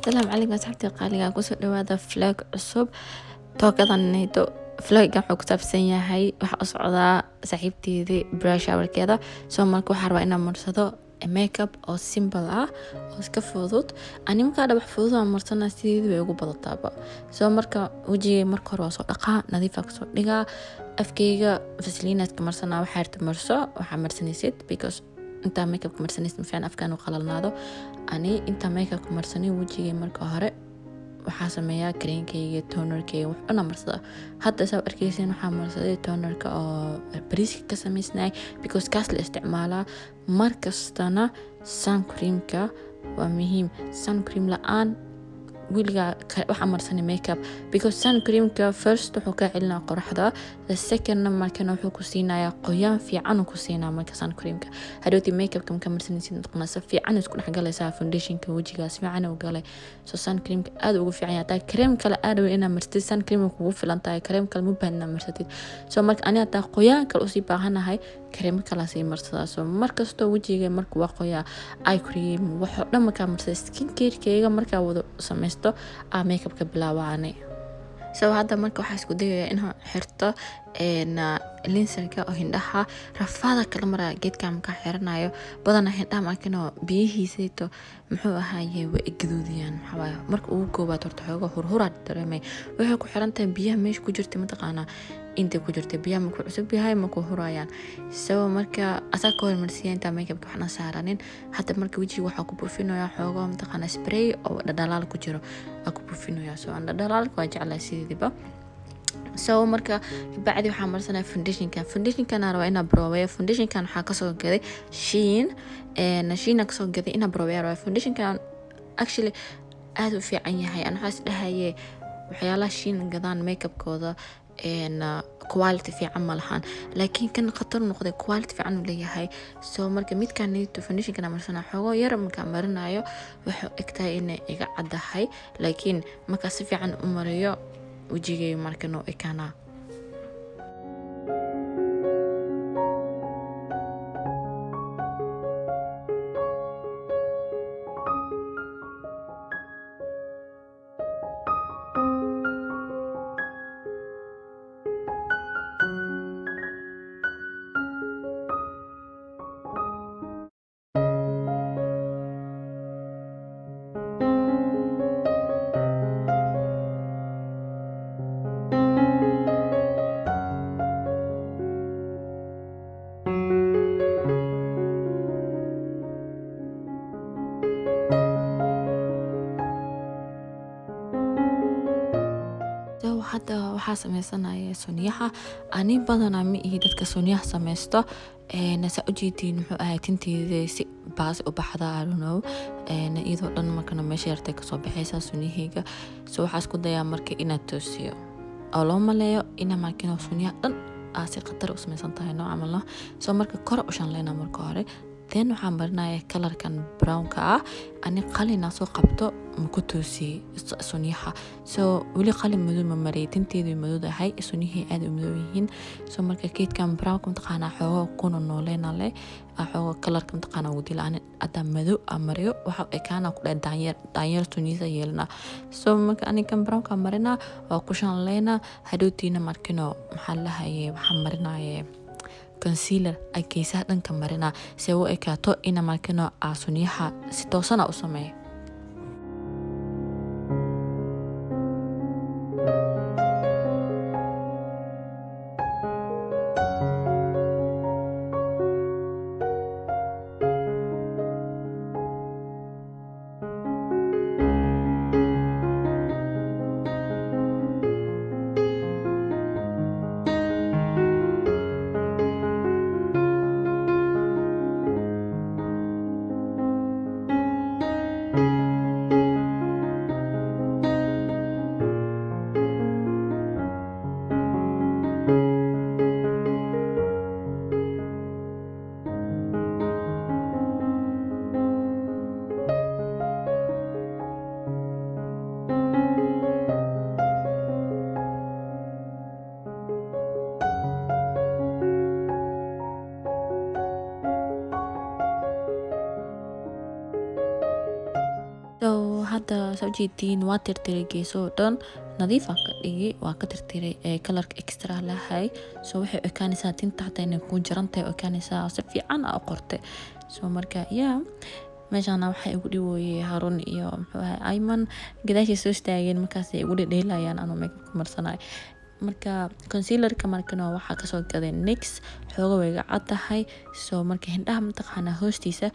السلام عليكم أصحابتي القالية kusoo dhawaada vlog cusub tookadanaydo vloggan wuxuu ku saabsan yahay waxa u socdaa saaxiibteedii brush hourkeeda soo marka waxaan rabaa inaan marsado makeup oo simple ah oo iska fudud ani markaa dhabax fudud aan marsanaa sideedii way ugu badataaba soo marka wajigay marka hore waa soo dhaqaa nadiif ah kasoo dhigaa afkeyga vaselinaadka marsanaa waxaa irta marso waxaa marsanaysid because inta makeup marsanaysid ma fiican afkaan u qalalnaado ani inta makeup marsanay wajigay marka hore waxaa sameeyaa kareenkayga tonerkayga wax una marsada hadda soo arkaysan waxaa marsaday tonerka oo bariiska ka samaysnay because kaas la isticmaalaa markastana sun creamka waa muhiim sun cream la'aan wiliga waxa marsanay makeup because sun creamka first wuxuu ka celinaa qoraxda the second markana wuxuu ku siinayaa qoyaan fiican ku siinaa marka sun creamka hadhooti makeup ka marsanaysid qanasa fiican isku dhaxgalaysaa foundationka wajigaas fiican u galay so sun creamka aad ugu fiican yahay cream kale aad weyn inaad marsatid sun cream kugu filan tahay cream kale ma baahna marsatid so marka ani hada qoyaan kale u sii baahanahay cream kale sii marsada so markasto wajiga marka waa qoyaa eye cream waxa dhan marka marsada skin care-kayga marka wada samaysto makeup ka bilaabaane so hadda marka waxa isku dayayaa inaan xirto linserka oo hindhaha rafada kala mara geedka marka xiranayo badana hindhaha markano biyihiiseeto muxuu ahaaye way gaduudiyaan maxaa marka uu koobaad horta xoogo hurhuraad dareemay waxay ku xiran tahay biyaha meesha ku jirta mataqaana inta ku jirta biyaha marka cusub yahay marka hurayaan so marka asaga hor marsiyaa inta makeup ka waxna saaranin hadda marka wajiga waxa ku buufinayaa xoogo mataqaana spray oo dhalaal ku jiro aku buufinayaa so aan dhalaal ku jeclaa sidiiba so marka bacdi waxa marsanaa foundationka aan rabaa inaan broweeyo foundationkan waxa ka soo gaday Shein ka soo gaday inaan broweeyo foundationkan actually aad u fiican yahay aan waxaas dhahaye waxyaalaha Shein gadaan makeup-kooda quality fiican ma lahan laakiin kan khatar noqday quality fiican u leeyahay so marka midkaan neeto foundationka marsanaa xogo yar marka marinayo wuxuu egtahay inay iga cadahay laakiin marka si fiican u mariyo wajigay markano ekana hadda waxaa sameysanaya sunniyaha ani badana ma ihi dadka sunniyaha sameysto nasa ujeedin muxuu ahay tinteeda si baas u baxda I don't know iyadoo dhan markana meesha yartay kasoo baxaysa sunniyahayga so waxaa isku dayaa marka inaad toosiyo oo loo maleeyo ina markana sunniyaha dhan si khatar u sameysan tahay nooc camal so marka kor u shanleena marka hore then waxaan marinayaa kalarkan brownka ani qalin soo qabto ku toosi sunniyaha so wali qalin madow ma maray tinteedu madow tahay sunniyihii aad u madow yihiin so marka keedkan brownka mtaqaana xoogo kuna nooleena leh xoogo kalarka mtaqaana ugu dilaan ada madow amariyo waxa ay kaana ku dhahay daanyeer sunniyada yeelna so marka ani kan brownka marina waa ku shanleena hadhowtiina markino maxaa lahaye waxaan marinayaa concealer ay kaysaha dhanka marina si uu ekaato ina markano sunniyaha si toosan u sameeyo hadda soo jeedin waa tirtiray geeso dhan nadiif ah ka dhigi waa ka tirtiray kalarka extra lahay soo waxay ekaanaysaa tinta hata inay ku jirantahay ekaanaysaa si fiican ah qortay soo marka meeshana waxay ugu dhawooyay Harun iyo muxuu ahay Ayman gadaashii soo istaageen markaas ay ugu dhedheelayaan anoo makeup marsanay marka concealerka markana waxa ka soo gaday NYX xooga way cadahay soo marka hindhaha mataqaana hoostiisa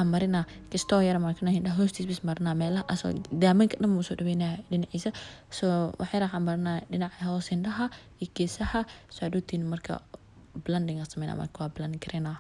amarina kisto yar markana hindhaha hoostiisa bis marna meelaha asoo daamanka dhan soo dhaweynaa dhinaciisa soo waxay raaxan marna dhinaca hoos hindhaha iyo geesaha soo dhutin marka blending asmeena marka waa blend karina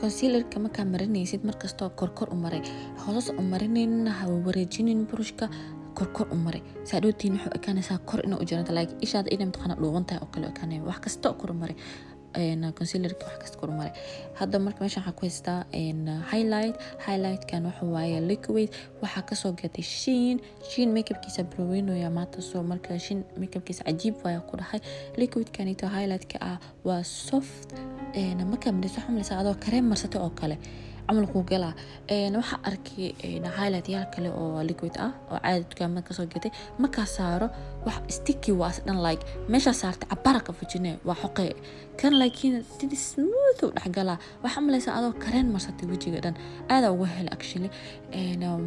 concealerka marka marinaysid markasta korkor u maray hoos u marinin ha wareejinin brushka korkor u maray saadootiin wuxuu ekaanaysaa kor inuu u jiranta like ishaada inay mtaqana dhuubantahay oo kale ekaanay wax kasta kor u maray concealerka wax kasta kor u maray hadda marka meesha waxa ku haystaa highlight kan waxa waaye liquid waxa ka soo gatay Shein makeupkiisa browino ya maanta soo marka Shein makeupkiisa cajiib waa ku dhahay liquid kan ito highlight ka waa soft marka midis waxa malaysaa adoo kareem marsatay oo kale amal ku gala waxa arkay highlight yaal kale oo liquid ah oo caadi dukaamada ka soo gatay marka saaro wax sticky was dhan like meesha saartay abaraka fujine waa xoqay kan laakiin sidii smooth u dhaxgala waxa malaysaa adoo kareem marsatay wajiga dhan aad ugu hel actually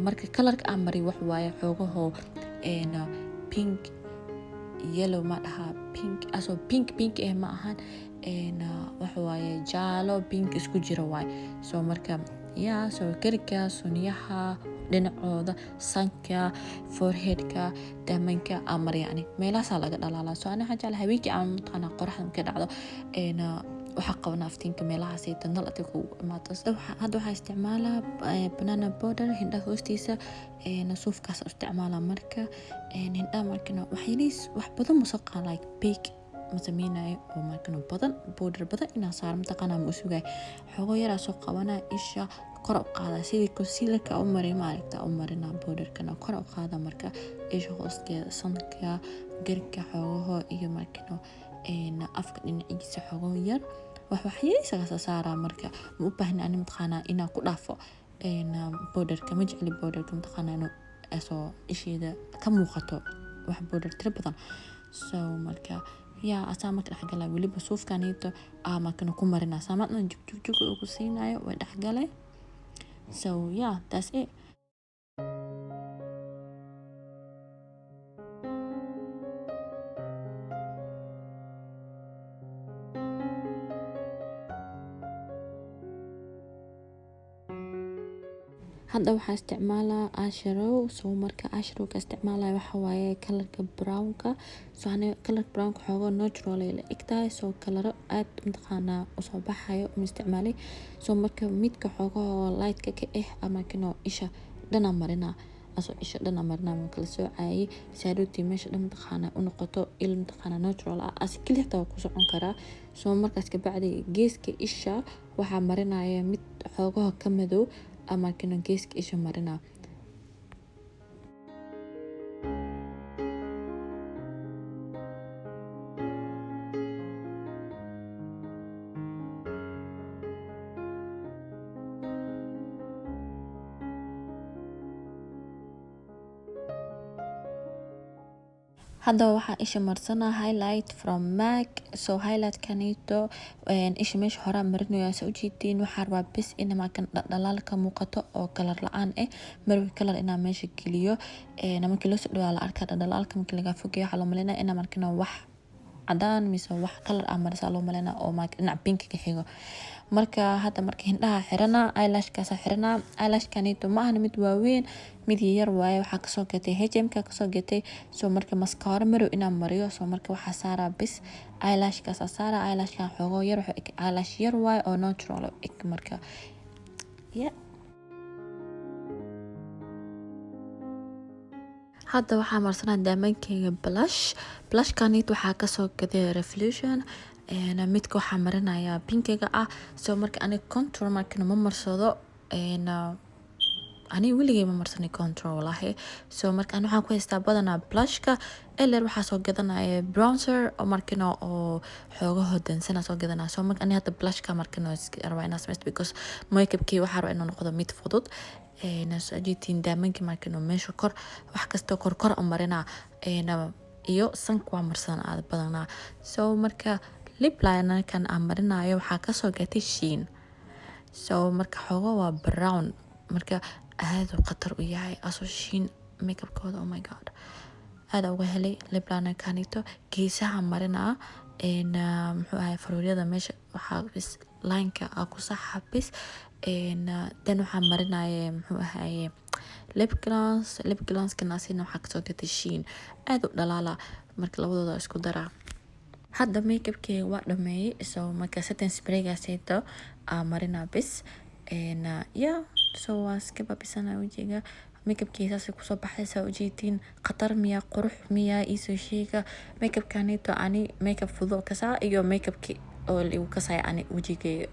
marka kalarka aan mari wax waaye xoogaho pink yellow ma dhaha pink ma ahan waxa waaye jaalo pink isku jira waay soo marka soo karika suniyaha dhinacooda sanka foreheadka damanka amar yani meelaha laga dhalaalaa soo ana xajal habeenkii aan mutqana qoraxda ka dhacdo waxa qabna aftiinka meelaha say tanal atigu imaato hadda waxa isticmaalaa banana powder hindhaha hoostiisa suufkaas isticmaala marka hindhaha markana wax badan musaqaan like bake masameynaayo oo markana badan powder badan inaa saar mataqaana ma sugay xogo yar soo qabana isha kor u qaada sidii concealerka u maray maaragta u marina powderkana kor u qaada marka isha hoosteeda sanka garka xogo iyo markana afka dhinaciisa xogo yar waxyaysa saara marka ma u baahna ani mataqaana inaa ku dhaafo powderka ma jecli powderka mataqaana inuu asoo isheeda ka muuqato wax powder tira badan soo marka asaa marka dhaxgala waliba suufkanito markana ku marina saamadna jug ugu siinayo way dhaxgalay so that's it hadda waxa isticmaalaa eyeshadow soo marka eyeshadow ka isticmaalay waxa waaye kalarka brownka soo ana kalarka brownka xoogo natural ay la igtahay soo kalaro aad mtaqaana u soo baxayo isticmaalay soo marka midka xoogo lightka ka ama kino isha dhana marina isha dhana marina kala soo caayay saadootii meesha dhan mtaqaana u noqoto mtaqaana natural as kilixta ku socon kara soo markaas ka bacdi geeska isha waxa marinaya mid xoogo ka madow ama kana geeska isha marina hadda waxa isha marsana highlight from MAC so highlight kanito isha meesha hore marinayo soo jeedin waxa rabaa bis in markan dhalaalka muuqato oo kalar la'aan marwii kalar ina meesha geliyo markii loo soo dhawaalo arka dhalaalka markii laga fogeeyo waxa la maleynaa in markan wax cadaan mise wax color ah marisa loo maleyna oo dhinac pink ka xigo. marka hadda marka hindhaha xirana eyelashkaas xirana eyelashkanito ma ahan mid waaweyn mid yar waaye waxaa kasoo gatay H&M ka kasoo gatay soo marka mascara marow inaan mariyo soo marka waxaa saaraa bis eyelashkaas saaraa eyelashkan xogo yar eyelash yar waaye oo natural marka hadda waxaa marsanaa daamankeyga blushkanit waxaa kasoo gaday Revolution midka waxaa marinayaa pinkiga ah soo marka aniga contour markana ma marsado ani weligay ma marsanay contour walahi soo marka ani waxaan ku haystaa badanaa blushka eller waxaa soo gadanaya bronzer oo markana oo xooga hodansan soo gadanaa soo marka ani hadda blushka markana rabaa inaan sameysto because makeupkii waxaa rabaa inuu noqdo mid fudud ajitiin daamanki markana meesha kor wax kasta kor marina iyo sanka waa marsan aad badanaa soo marka lip liner kan aan marinayo waxaa kasoo gatay Shein soo marka xooga waa brown marka aad u khatar u yahay aso Shein makeupkooda oh my god aad uga helay lip liner kanito geesaha marina muxuu ahay faruuryada meesha waxaa bis lineka ku saxabis dan waxaa marinaya muxuu ahay lip gloss kanaasina waxaa kasoo gatay Shein aad u dhalaala marka labadooda isku daraa hadda makeupkii waa dhameeyay soo marka setting spraygaasayto marina bis soo waa iska babisana wajiga makeupkii saas ku soo baxay saa ujeedin khatar miya qurux miya isoo sheega makeupkanito ani makeup fudud ka saa iyo makeupkii oo ligu kasay ani wajigayga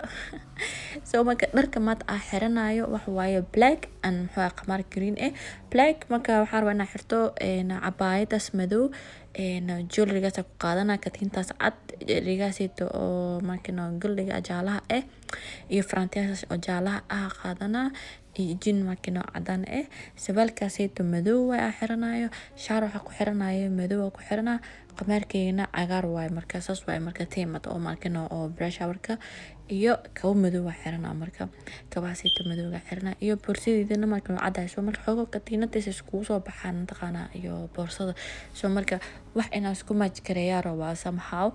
soo marka dharka maad xiranayo wax waaye black and muxuu qamar green black marka waxaa rabaa inaan xirto cabaayadaas madow jewelrygaas ku qaadana katintaas cad rigaasito oo markana guldiga jaalaha iyo farantiyaas oo jaalaha qaadana iyo jin markana cadaan sabalkaasito madow waa xiranayo shaar waxa ku xiranayo madow ku xirana qamarkeena cagaar waay marka saas waay marka teemada oo markana oo brush hourka iyo kabo madow waa xirana marka kabaasito madowga xirana iyo boorsadeedana markana cadayso marka xogo katiinadaas isku soo baxaan taqaana iyo boorsada soo marka wax inaan isku match gareeyaa rabaa somehow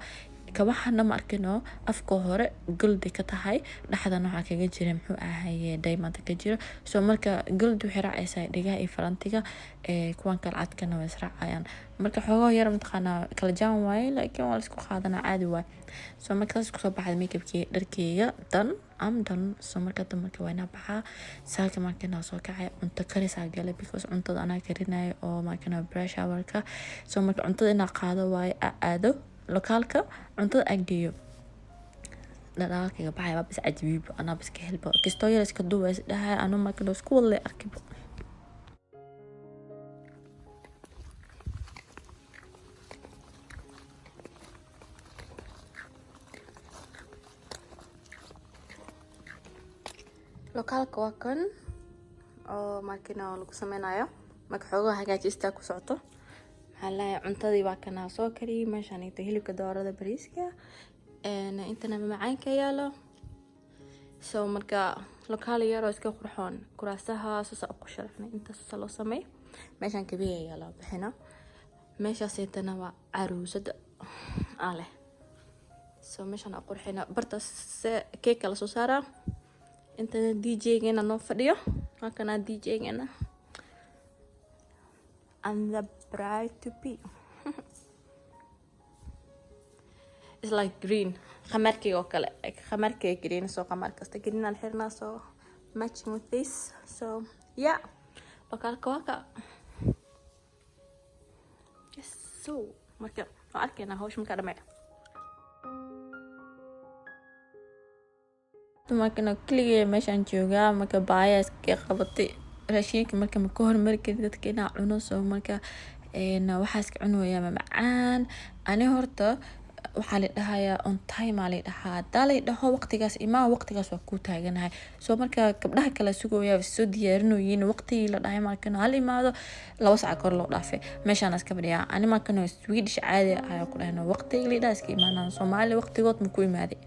kabaxana markano afka hore gold ka tahay dhaxdana waxa kaga jira muxuu ahaayay diamond ka jiro soo marka gold waxay raacaysaa dhigaha iyo farantiga kuwan kala cadkana way israacayaan marka xogo yar mataqaana kala jaan waay laakiin waa isku qaadana caadi waay soo marka isku soo baxay makeupkii dharkeyga dan soo marka wayna baxaa saaka markana soo kacay cunto karis galay because cuntada ana karinayo oo markana brush hourka soo marka cuntada ina qaado waay aado lokaalka cuntada ageeyo dhalaalkayga baxay waa bis cajiib ana bis ka helbo kastoo yar iska duways dhahay anu markana isku wada arkibo lokaalka waa kan oo markana lagu sameynayo marka xogo hagaajista ku socoto maxaa cuntadii waa kana soo kariyay meeshaan inta hilibka doorada bariiska intana macaanka yaalo soo marka lokaal yar oo iska qurxoon kuraasaha soo ku sharafnay inta soo loo sameey meeshaan kabiya yaalo bixina meeshaas intana waa caruusada ale soo meeshaan qurxina bartaas cake la soo saara intana DJ-geena noo fadhiyo waa kana DJ-geena and the bride to be it's like green khamarkii oo kale khamarkii green soo khamar kasta green aan xirna soo matching with this so yeah lokaalka waka yes so marka arkayna hawsh marka dhamay markana kaliya meeshaan joogaa marka baayas ka qabatay raashinka marka ma ka hormari karin dadka inaa cuno soo marka waxaas ka cunayaa macaan ani horta waxaa la dhahayaa on time la dhahaa dalay dhaho waqtigaas waqtigaas waa ku taaganahay soo marka gabdhaha kala sugooyaa soo diyaarinooyin waqtigii la dhahay markana hal imaado 2 saac kor loo dhaafay meeshaan iska fadhiyaa ani markana Swedish caadi ayaa ku dhahnaa waqtigii la dhahay iska imaanaan Soomaali waqtigood ma ku imaaday